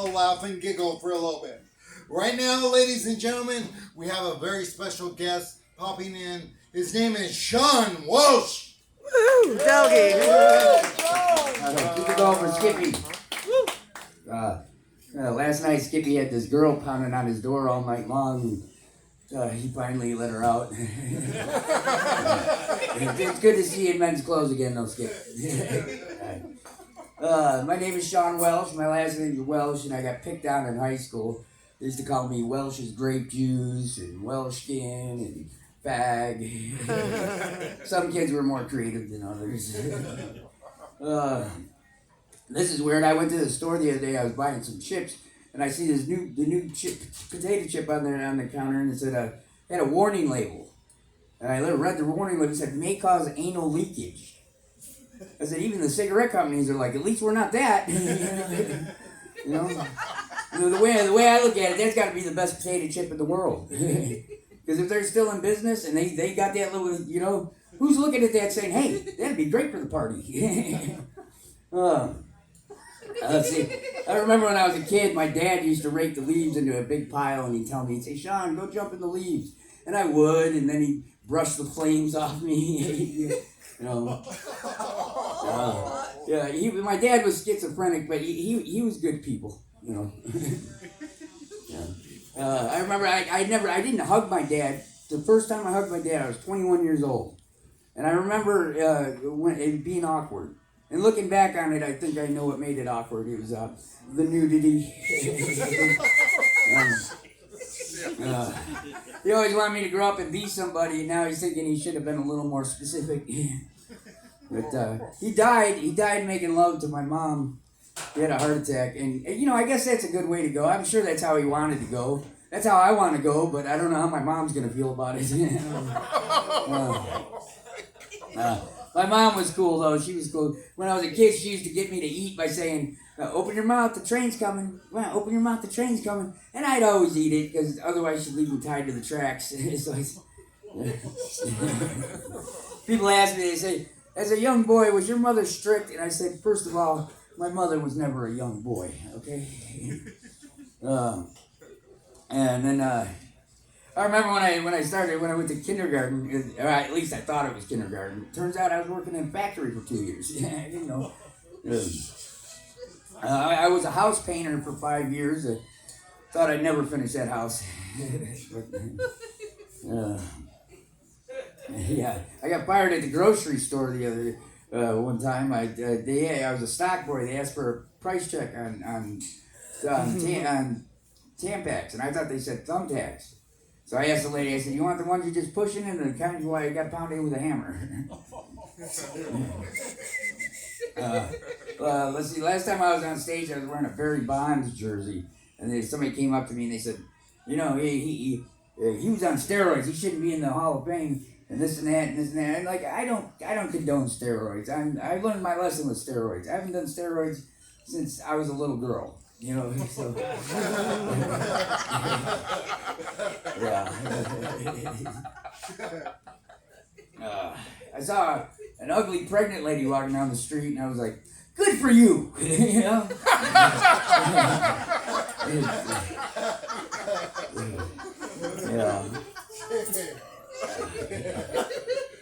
laugh and giggle for a little bit. Right now, ladies and gentlemen, we have a very special guest popping in. His name is Sean Welsh. Woo, doggy. Keep it going for Skippy. Last night, Skippy had this girl pounding on his door all night long. And, he finally let her out. It's good to see you in men's clothes again, though, Skip. My name is Sean Welsh. My last name is Welsh, and I got picked on in high school. They used to call me Welsh's grape juice and Welshkin and fag. Some kids were more creative than others. This is weird. I went to the store the other day. I was buying some chips, and I see the new potato chip on the counter, and it said had a warning label. And I read the warning label. It said may cause anal leakage. I said even the cigarette companies are like, at least we're not that. You know, the way I look at it, that's got to be the best potato chip in the world. Because if they're still in business and they got that little, who's looking at that saying, hey, that'd be great for the party. Let's see. I remember when I was a kid, my dad used to rake the leaves into a big pile, and he'd tell me, he'd say, Sean, go jump in the leaves. And I would, and then he'd brush the flames off me. My dad was schizophrenic, but he was good people, I remember I didn't hug my dad. The first time I hugged my dad, I was 21 years old. And I remember it being awkward. And looking back on it, I think I know what made it awkward. It was the nudity. He always wanted me to grow up and be somebody, and now he's thinking he should have been a little more specific. But he died making love to my mom. He had a heart attack, and I guess that's a good way to go. I'm sure that's how he wanted to go. That's how I want to go, but I don't know how my mom's going to feel about it. My mom was cool, though. She was cool. When I was a kid, she used to get me to eat by saying, open your mouth, the train's coming. Well, open your mouth, the train's coming. And I'd always eat it, because otherwise she'd leave me tied to the tracks. People ask me, they say, as a young boy, was your mother strict? And I said, first of all, my mother was never a young boy, okay? And then I remember when I went to kindergarten, or at least I thought it was kindergarten. Turns out I was working in a factory for 2 years. I didn't know. I was a house painter for 5 years. I thought I'd never finish that house. Yeah, I got fired at the grocery store the other one time. I was a stock boy. They asked for a price check on Tampax, and I thought they said thumbtacks. So I asked the lady, I said, you want the ones you're just pushing in, or the kind you got pounded in with a hammer? Let's see, last time I was on stage, I was wearing a Barry Bonds jersey, and then somebody came up to me and they said, he was on steroids, he shouldn't be in the Hall of Fame, and this and that, and this and that. And like, I don't condone steroids. I learned my lesson with steroids. I haven't done steroids since I was a little girl. So yeah. I saw an ugly pregnant lady walking down the street, and I was like, "Good for you," Yeah.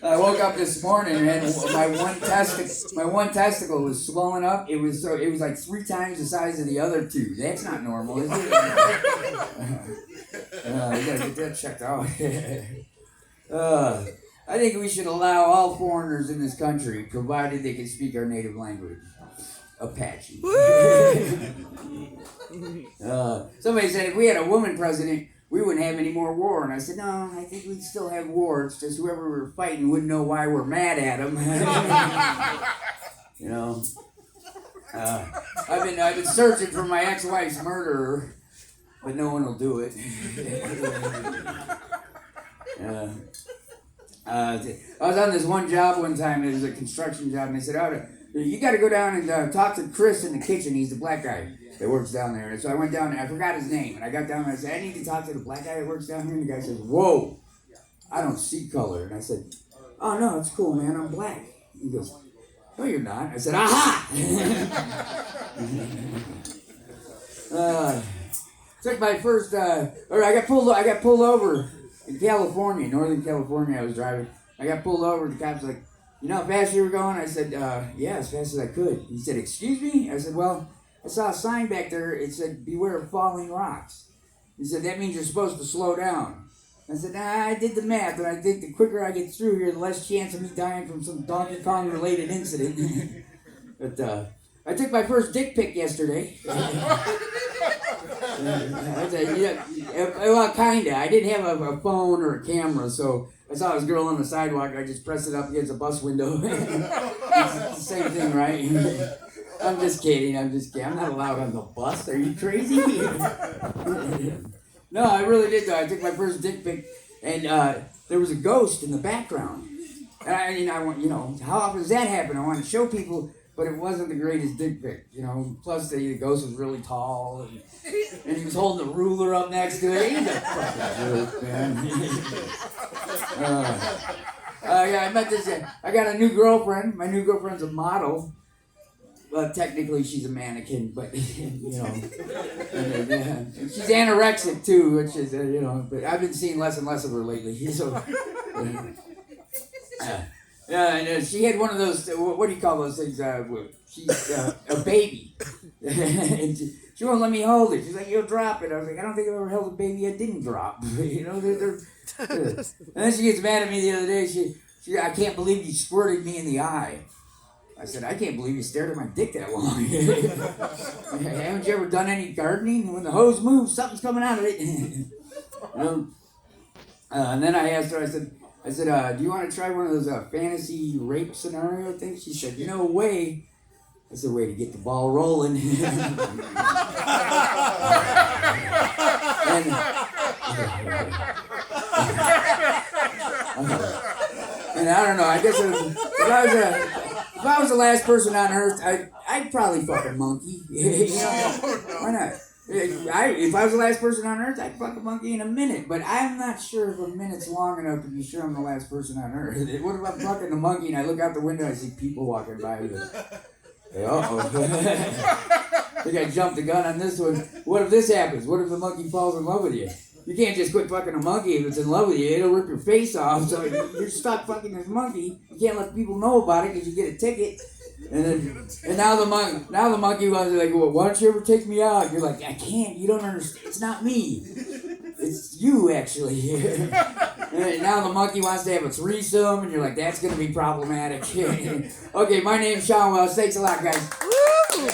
I woke up this morning and my one testicle was swollen up. It was like 3 times the size of the other 2. That's not normal, is it? You gotta get that checked out. I think we should allow all foreigners in this country, provided they can speak our native language. Apache. Somebody said if we had a woman president, we wouldn't have any more war. And I said, no, I think we'd still have war. It's just whoever we're fighting wouldn't know why we're mad at them. I've been searching for my ex-wife's murderer, but no one will do it. I was on this one job one time. It was a construction job, and they said, you got to go down and talk to Chris in the kitchen. He's the black guy that works down there. And so I went down there. I forgot his name. And I got down there and I said, I need to talk to the black guy that works down here. And the guy says, whoa, I don't see color. And I said, oh, no, it's cool, man. I'm black. He goes, no, you're not. I said, aha! Took my first, or I got pulled over in California, Northern California. I was driving. I got pulled over. The cops like, you know how fast you were going? I said, yeah, as fast as I could. He said, excuse me? I said, well, I saw a sign back there. It said, beware of falling rocks. He said, that means you're supposed to slow down. I said, nah, I did the math, and I think the quicker I get through here, the less chance of me dying from some Donkey Kong-related incident. But I took my first dick pic yesterday. Well, kinda. I didn't have a phone or a camera, so I saw this girl on the sidewalk. I just pressed it up against a bus window. It's the same thing, right? I'm just kidding. I'm not allowed on the bus. Are you crazy? No, I really did though. I took my first dick pic, and there was a ghost in the background. And I want, how often does that happen? I want to show people, but it wasn't the greatest dick pic, Plus, the ghost was really tall, and he was holding a ruler up next to it. He's a fucking jerk, man. I met this. I got a new girlfriend. My new girlfriend's a model. Well, technically she's a mannequin, but she's anorexic too, which is But I've been seeing less and less of her lately. So, and she had one of those. What do you call those things? She's a baby, and she won't let me hold it. She's like, "You'll drop it." I was like, "I don't think I've ever held a baby I didn't drop." And then she gets mad at me the other day. She I can't believe you squirted me in the eye. I said, I can't believe you stared at my dick that long. Haven't you ever done any gardening? When the hose moves, something's coming out of it. And then I asked her, I said, do you want to try one of those fantasy rape scenario things? She said, no way. That's a way to get the ball rolling. And I don't know, I guess if I was the last person on Earth, I'd probably fuck a monkey. Why not? If I was the last person on Earth, I'd fuck a monkey in a minute. But I'm not sure if a minute's long enough to be sure I'm the last person on Earth. What if I'm fucking a monkey and I look out the window and I see people walking by with it? Uh-oh. I think I jumped the gun on this one. What if this happens? What if the monkey falls in love with you? You can't just quit fucking a monkey if it's in love with you. It'll rip your face off. So you're stuck fucking this monkey. You can't let people know about it because you get a ticket. And now the monkey was like, well, why don't you ever take me out? You're like, I can't. You don't understand. It's not me. It's you, actually. And now the monkey wants to have a threesome, and you're like, that's going to be problematic. Okay, my name's Sean Wells. Thanks a lot, guys. Woo!